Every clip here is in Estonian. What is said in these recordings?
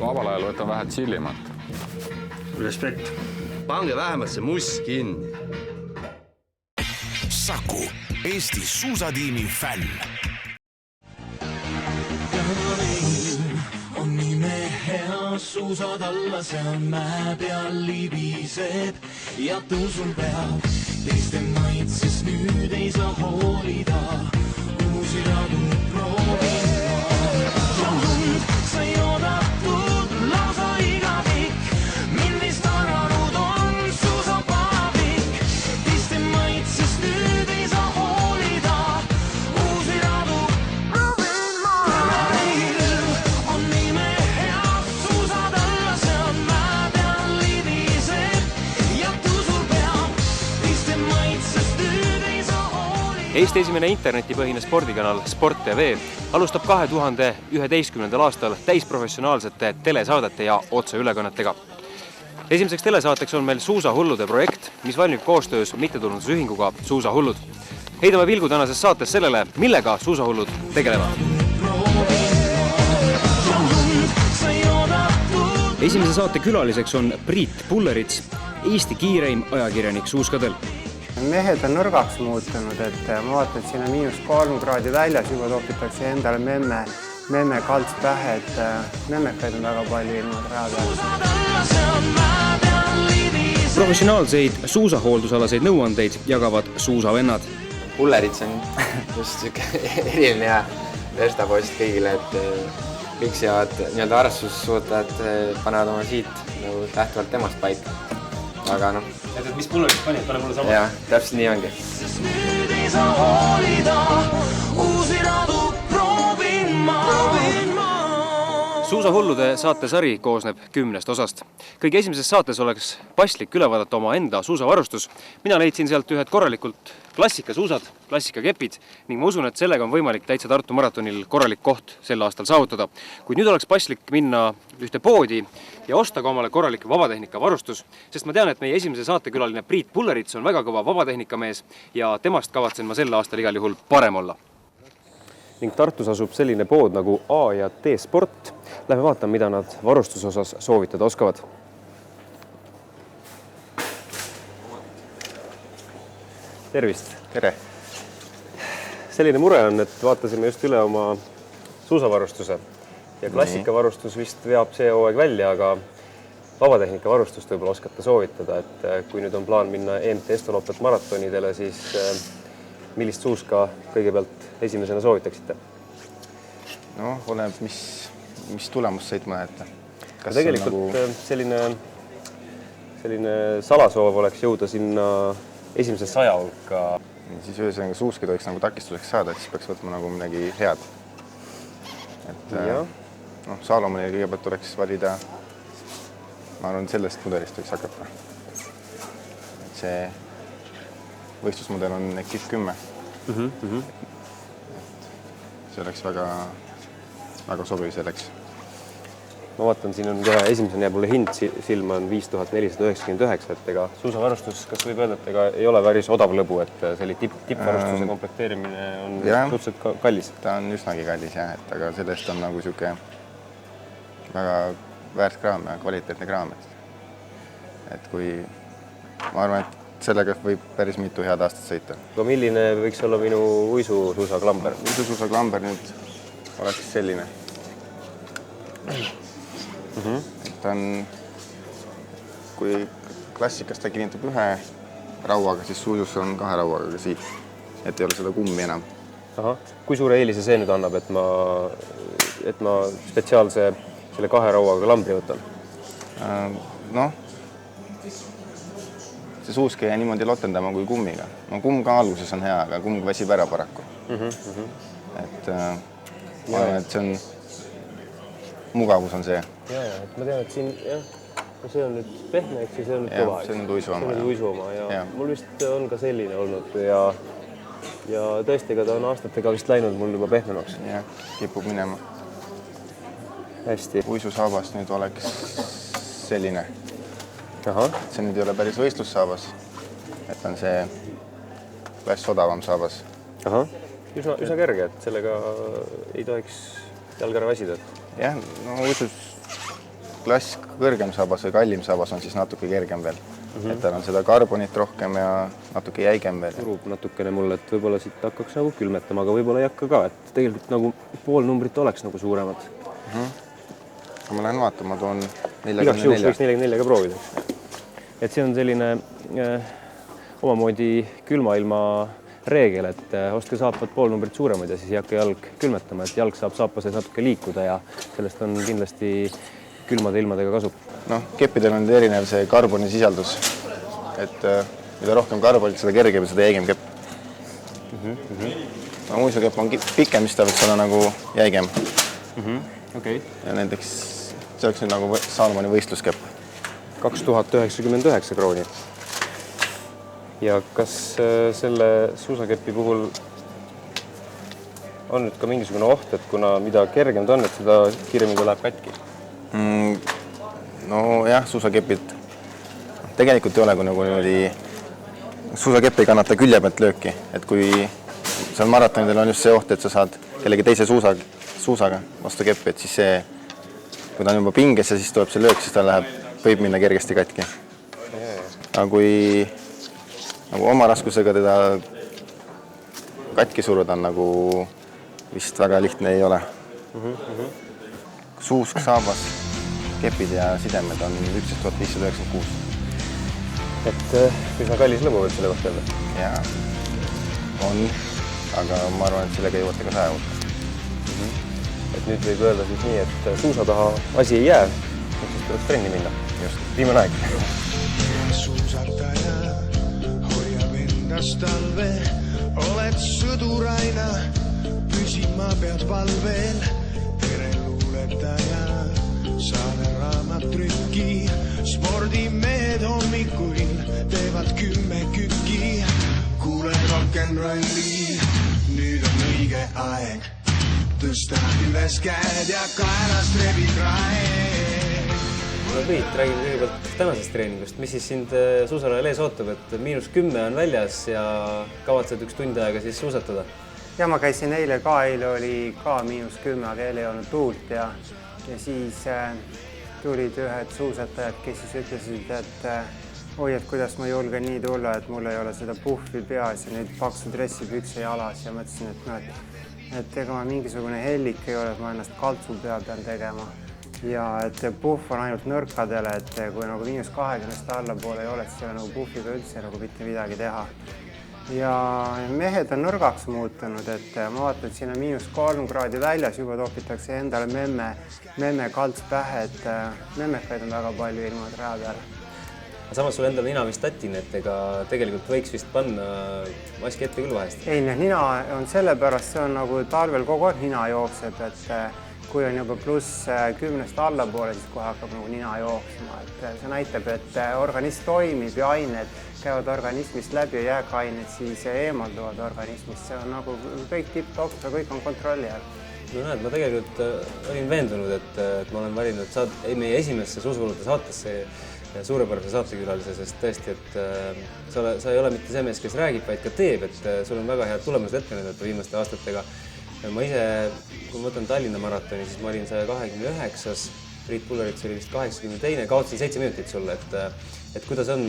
vabal ajal võtan vähe chillimat. Respekt. Pange vähemalt see must kinni. Saku, Eesti suusatiimi fänn. On nime hea, suusad alla, see on mäe peal libiseb ja tõusul peab. Teiste maitses nüüd ei saa hoolida, uusi radu proovin ma. Ja lund sai oodatud lausa igavik, millist aranud on suusapaavik. Teiste maitses nüüd ei saa hoolida, uusi radu proovin ma. On nime hea, suusad alla, see on mäe peal libiseb ja tõusul peab. Teiste maitses nüüd ei saa hoolida. Eesti esimene internetipõhine spordikanal Sport TV alustab 2011. aastal täisprofessionaalsete telesaadete ja otseülekannetega. Esimeseks telesaateks on meil Suusahullude projekt, mis valmib koostöös mittetulundusühinguga Suusahullud. Heidame pilgu tänases saates sellele, millega Suusahullud tegelevad. Esimese saate külaliseks on Priit Pullerits, Eesti kiireim ajakirjanik suuskadel. Mehed on nõrgaks muutunud, et ma vaatan, et siin on -3 kraadi väljas, juba topitakse endale memme kalts pähe, et memmekaid on väga palju ilma raja peal. Professionaalseid suusahooldusalaseid nõuandeid jagavad suusavennad. Pullerits on just eriline ja verstapost kõigile, et liksivad nii-öelda harrastussuutajad panevad oma siit nagu lähtuvalt temast paika. Aga noh. Et mis Pullerits pani, et pane mulle sama? Jah, täpselt nii ongi. Nüüd ei saa hoolida, uusi radu proovin ma. Suusahullude saatesari koosneb 10 osast. Kõige esimeses saates oleks paslik üle vaadata oma enda suusavarustus. Mina leidsin sealt ühed korralikult klassikasuusad, klassikakepid ning ma usun, et sellega on võimalik täitsa Tartu maratonil korralik koht sel aastal saavutada. Kuid nüüd oleks paslik minna ühte poodi ja osta ka omale korralik vabatehnika varustus, sest ma tean, et meie esimese saatekülaline Priit Pullerits on väga kõva vabatehnikamees ja temast kavatsen ma sel aastal igal juhul parem olla. Ning Tartus asub selline pood nagu A ja T Sport. Lähme vaatame, mida nad varustuse osas soovitada oskavad. Tervist! Tere! Selline mure on, et vaatasime just üle oma suusavarustuse ja klassikavarustus vist veab see hooaeg välja, aga vabatehnika varustust võib-olla oskate soovitada, et kui nüüd on plaan minna EMT Estoloppet maratonidele, siis millist suuska kõigepealt esimesena soovitaksite? No, oleneb, mis tulemust sõitma lähete. Tegelikult selline salasoov oleks jõuda sinna esimese 100 hulka. Siis ühesõnaga suuski tohiks nagu takistuseks saada, et siis peaks võtma nagu midagi head. Et Salomonile kõigepealt tuleks valida, ma arvan, sellest mudelist võiks hakata. Et see võistlusmudel on Equipe 10. See oleks väga sobiv selleks. Ma vaatan, siin on kohe esimesena jääb mulle hind silma on 5499, et ega suusavarustus, kas võib öelda, et ega ei ole päris odav lõbu, et selline tippvarustuse komplekteerimine on suhteliselt kallis? Ta on üsnagi kallis, jah, et aga sellest on nagu siuke väga väärt kraam ja kvaliteetne kraam. Et kui, ma arvan, et sellega võib päris mitu head aastat sõita. Aga milline võiks olla minu uisusuusaklamber? Uisusuusaklamber nüüd oleks selline. Ta on, kui klassikast ta kinnitab ühe rauaga, siis suusus on 2 rauaga ka siit, et ei ole seda kummi enam. Kui suure eelise see nüüd annab, et ma spetsiaalse selle 2 rauaga klambri võtan? Noh, see suusk ei jää niimoodi lotendama kui kummiga. No kumm ka alguses on hea, aga kumm väsib ära paraku. Et ma arvan, et see on mugavus on see. Et ma tean, et siin, see on nüüd pehme, eks see on nüüd kõva. See on nüüd uisu oma. See on uisu oma ja mul vist on ka selline olnud ja tõesti, ega ta on aastatega vist läinud mul juba pehmemaks. Jah, kipub minema. Hästi. Uisusaabast nüüd oleks selline. See nüüd ei ole päris võistlussaabas, et on see klass odavam saabas. Üsna kerge, et sellega ei tohiks jalg ära väsida. Jah, no uisus klass kõrgem sabas või kallim sabas on siis natuke kergem veel. Et tal on seda karbonit rohkem ja natuke jäigem veel. Turub natukene mulle, et võib-olla siit hakkaks nagu külmetama, aga võib-olla ei hakka ka, et tegelikult nagu pool numbrit oleks nagu suuremad. Ma lähen vaatama, ma toon Igaks juhuks 44. võiks 44 ka proovida. Et see on selline omamoodi külma ilma reegel, et ostke saapad pool numbrit suuremad ja siis ei hakka jalg külmetama, et jalg saab saapases natuke liikuda ja sellest on kindlasti külmade ilmadega kasu. Noh, keppidel on erinev see karboni sisaldus. Et mida rohkem karbonit, seda kergem ja seda jäigem kepp. Muisukepp on pikem, mis ta võiks olla nagu jäigem. Okay. Ja näiteks see oleks nüüd nagu Salmoni võistluskepp. 2099 krooni. Ja kas selle suusakepi puhul on nüüd ka mingisugune oht, et kuna mida kergem ta on, et seda kiiremini ta läheb katki? No jah, suusakepid tegelikult ei ole, kui nagu oli suusakepp ei kannata külje pealt lööki, et kui seal maratonidel on just see oht, et sa saad kellegi teise suusaga vastu keppi, et siis see, kui ta on juba pinges ja siis tuleb see löök, siis ta võib minna kergesti katki. Aga kui nagu oma raskusega teda katki suruda on nagu vist väga lihtne ei ole. Suusk, saabas, kepid ja sidemed on 11 596. Et üsna kallis lõbu võib selle kohta öelda? Jaa, on, aga ma arvan, et sellega jõuate ka 100 juurde. Et nüüd võib öelda siis nii, et suusa taha asi ei jää, et siis tuleks trenni minna. Just. Viimane aeg. Suusataja hoiab endast talve, oled sõduraina, püsima pead valvel, tere luuletaja, saade raamat trükki, spordimehed hommikuil teevad 10 kükki, kuule rock'n'rolli, nüüd on õige aeg, tõsta üles käed ja kaelast rebid raeg. Priit, räägime kõigepealt tänasest treeningust. Mis siis sind suusarajal ees ootab, et -10 on väljas ja kavatsed üks tund aega siis suusatada? Ja ma käisin eile ka, eile oli ka -10, aga eile ei olnud tuult ja siis tulid ühed suusatajad, kes siis ütlesid, et oi, et kuidas ma julgen nii tulla, et mul ei ole seda puffi peas ja nüüd paksu dressipükse jalas ja mõtlesin, et ega ma mingisugune hellik ei ole, et ma ennast kaltsu pea pean tegema. Ja et puff on ainult nõrkadele, et kui nagu -20 allapoole ei ole, siis ei ole nagu puffiga üldse nagu mitte midagi teha. Ja mehed on nõrgaks muutunud, et ma vaatan, et siin on -3 kraadi väljas, juba topitakse endale memme kalts pähe, et memmekaid on väga palju ilmad raja peal. Samas sul endal nina vist tatin, et ega tegelikult võiks vist panna maski ette küll vahest. Ei, nina on sellepärast, see on nagu talvel kogu aeg nina jookseb, et kui on juba +10 allapoole, siis kohe hakkab nagu nina jooksma. Et see näitab, et organism toimib ja ained käivad organismist läbi ja jääkained siis eemalduvad organismist. See on nagu kõik tipp-topp ja kõik on kontrolli all. No näed, ma tegelikult olin veendunud, et ma olen valinud meie esimesse suusavõlude saatesse suurepärase saatekülalise, sest tõesti, et sa ei ole mitte see mees, kes räägib, vaid ka teeb, et sul on väga head tulemused ette näidata viimaste aastatega. Ma ise, kui ma võtan Tallinna maratoni, siis ma olin 129. Priit Pullerits oli vist 82. Kaotsin 7 minutit sulle, et kuidas on,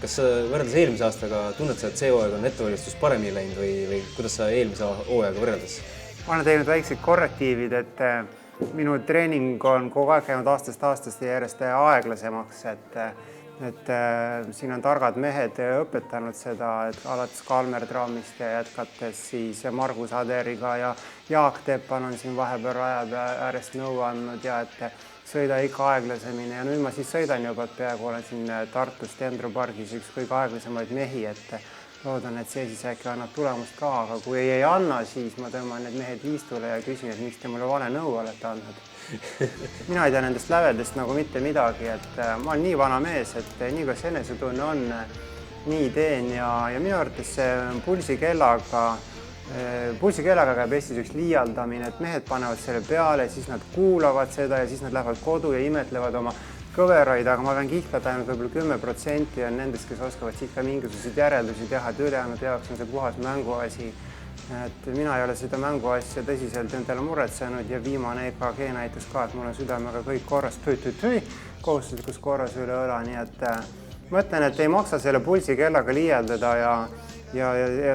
kas sa võrreldes eelmise aastaga tunned sa, et see hooaeg on ettevalmistus paremini läinud või kuidas sa eelmise hooajaga võrreldes? Ma olen teinud väiksed korrektiivid, et minu treening on kogu aeg käinud aastast järjest aeglasemaks, et siin on targad mehed õpetanud seda, et alates Kalmer Trammist ja jätkates siis Margus Aderiga ja Jaak Teppan on siin vahepeal raja äärest nõu andnud ja et sõida ikka aeglasemini ja nüüd ma siis sõidan juba, et peaaegu olen siin Tartus Dendro pargis üks kõige aeglasemaid mehi, et loodan, et see siis äkki annab tulemust ka, aga kui ei anna, siis ma tõmban need mehed liistule ja küsin, et miks te mulle vale nõu olete andnud. Mina ei tea nendest lävedest nagu mitte midagi, et ma olen nii vana mees, et nii kas enesetunne on, nii teen ja minu arvates see pulsikellaga käib Eestis üks liialdamine, et mehed panevad selle peale, siis nad kuulavad seda ja siis nad lähevad kodu ja imetlevad oma kõveraid, aga ma pean kihlata ainult võib-olla 10% ja nendest, kes oskavad siit ka mingisuguseid järeldusi teha, et ülejäänud jaoks on see puhas mänguasi. et mina ei ole seda mänguasja tõsiselt endale muretsenud ja viimane EKG näitas ka, et mul on südamega kõik korras, kohustuslikus korras üle õla, nii et ma ütlen, et ei maksa selle pulsikellaga liialdada ja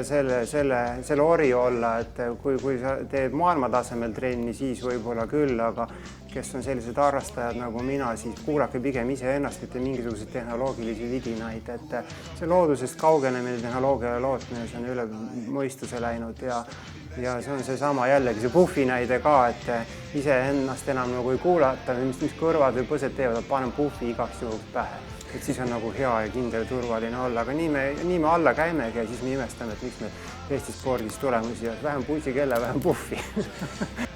selle ori olla, et kui sa teed maailmatasemel trenni, siis võib-olla küll, aga kes on sellised harrastajad nagu mina, siis kuulake pigem iseennast, mitte mingisuguseid tehnoloogilisi vidinaid, et see loodusest kaugenemine, tehnoloogiale lootmine, see on üle mõistuse läinud ja see on seesama jällegi see puhvi näide ka, et iseennast enam nagu ei kuulata, mis kõrvad või põsed teevad, panen puhvi igaks juhuks pähe. Et siis on nagu hea ja kindel ja turvaline olla, aga nii me alla käimegi ja siis me imestame, et miks me Eesti spordis tulemusi, et vähem pulsikella, vähem puhvi.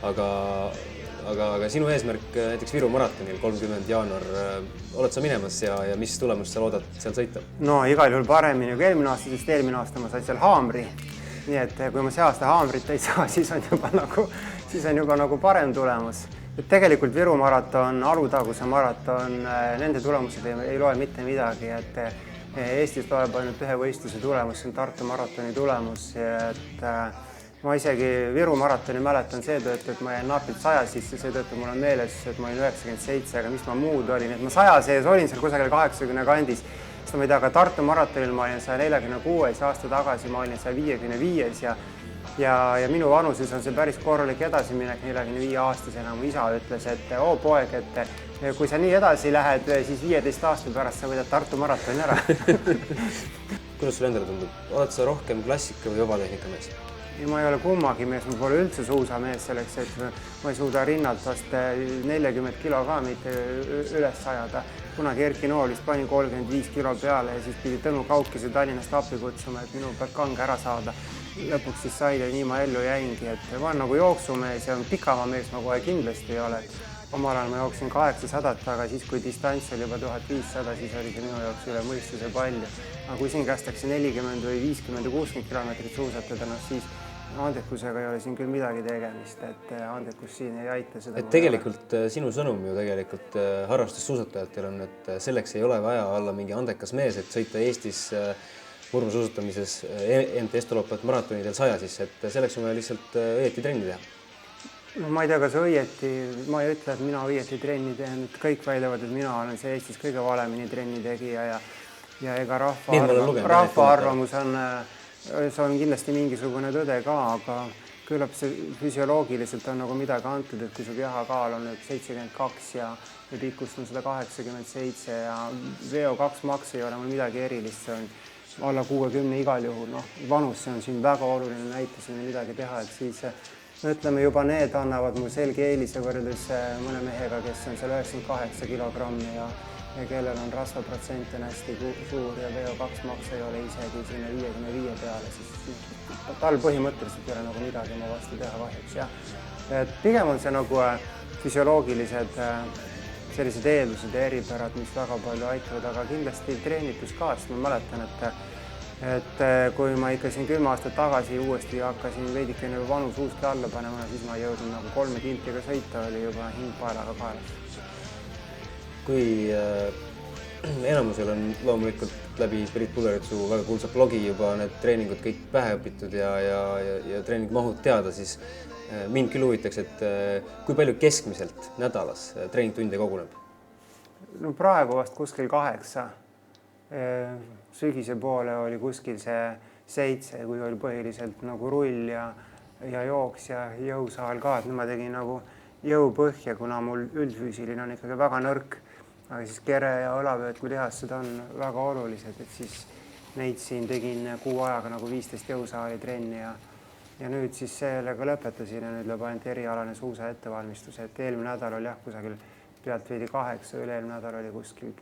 Aga sinu eesmärk näiteks Viru maratonil 30. jaanuar, oled sa minemas ja mis tulemust sa loodad seal sõita? No igal juhul paremini kui eelmine aasta, sest eelmine aasta ma sain seal haamri. Nii et kui ma see aasta haamrit ei saa, siis on juba nagu parem tulemus. Et tegelikult Viru maraton, Alutaguse maraton, nende tulemused ei loe mitte midagi, et Eestis loeb ainult ühe võistluse tulemus, see on Tartu maratoni tulemus, et ma isegi Viru maratoni mäletan seetõttu, et ma jäin napilt 100 sisse, seetõttu mul on meeles, et ma olin 97, aga mis ma muud olin, et ma 100 sees olin seal kusagil 80 kandis, sest ma ei tea, aga Tartu maratonil ma olin 146 aasta tagasi, ma olin 155 ja minu vanuses on see päris korralik edasiminek 45-aastasena. Mu isa ütles, et poeg, et kui sa nii edasi lähed, siis 15 aasta pärast sa võidad Tartu maratoni ära. Kuidas sul endale tundub? Oled sa rohkem klassika või vabatehnika mees? Ma ei ole kummagi mees, ma pole üldse suusamees selleks, et ma ei suuda rinnalt vast 40 kilo ka mitte üles ajada. Kunagi Erki Noolist panin 35 kilo peale ja siis pidi Tõnu Kaukise Tallinnast appi kutsuma, et minu pealt kange ära saada. Lõpuks siis said ja nii ma ellu jäingi, et ma olen nagu jooksumees ja pikama mees ma kohe kindlasti ei ole. Omal ajal ma jooksin 800, aga siis kui distants oli juba 1500, siis oli see minu jaoks üle mõistuse palju. Aga kui siin kästakse 40 või 50 või 60 kilomeetrit suusatada, siis andekusega ei ole siin küll midagi tegemist, et andekus siin ei aita seda. Et tegelikult sinu sõnum ju tegelikult harrastussuusatajatel on, et selleks ei ole vaja olla mingi andekas mees, et sõita Eestis murmusuusatamises MTS-tolopat maratonidel 100 sisse, et selleks on vaja lihtsalt õieti trenni teha. No ma ei tea, kas õieti, ma ei ütle, et mina õieti trenni teen, et kõik väidavad, et mina olen see Eestis kõige valemini trenni tegija ja ega rahva arvamus on, see on kindlasti mingisugune tõde ka, aga küllap see füsioloogiliselt on nagu midagi antud, et kui su kehakaal on 72 ja pikkust on 187 ja VO2 maks ei ole mul midagi erilist, see on alla 60 igal juhul, vanus see on siin väga oluline näite, siin midagi teha, et siis ütleme juba need annavad mul selge eelise võrreldes mõne mehega, kes on seal 98 kilogrammi ja kellel on rasvaprotsent on hästi suur ja VO2 maks ei ole isegi sinna 55 peale, siis tal põhimõtteliselt ei ole nagu midagi oma vastu teha kahjuks, jah. Et pigem on see nagu füsioloogilised sellised eeldused ja eripärad, mis väga palju aitavad, aga kindlasti treenitus ka, sest ma mäletan, et kui ma ikka siin 10 aastat tagasi uuesti hakkasin veidikene vanus uuski alla panema, siis ma jõudnud nagu 3 kiltiga sõita, oli juba hing paelaga kaelas. Kui enamusel on loomulikult läbi Priit Pulleritsu väga kuulsa blogi juba need treeningud kõik pähe õpitud ja treeningmahud teada, siis mind küll huvitaks, et kui palju keskmiselt nädalas treeningtunde koguneb? No praegu vast kuskil 8. Sügise poole oli kuskil see 7, kui oli põhiliselt nagu rull ja jooks ja jõusaal ka, et ma tegin nagu jõupõhja, kuna mul üldfüüsiline on ikkagi väga nõrk, aga siis kere ja õlavöötmelihased on väga olulised, et siis neid siin tegin kuu ajaga nagu 15 jõusaali trenni ja nüüd siis sellega lõpetasin ja nüüd lööb ainult erialane suusa ettevalmistus, et eelmine nädal oli kusagil pealt veidi 8, üle-eelmine nädal oli kuskil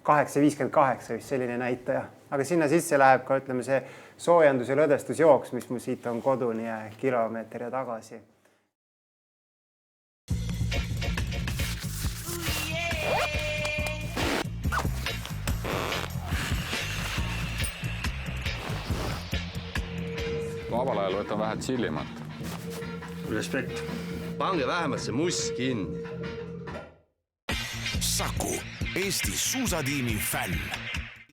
8,58 vist selline näitaja, aga sinna sisse läheb ka, ütleme, see soojendus- ja lõdestusjooks, mis mu siit on koduni kilomeeter ja tagasi. Vabal ajal võtan vähe chillimat. Respekt. Pange vähemalt see must kinni. Saku, Eesti suusatiimi fänn.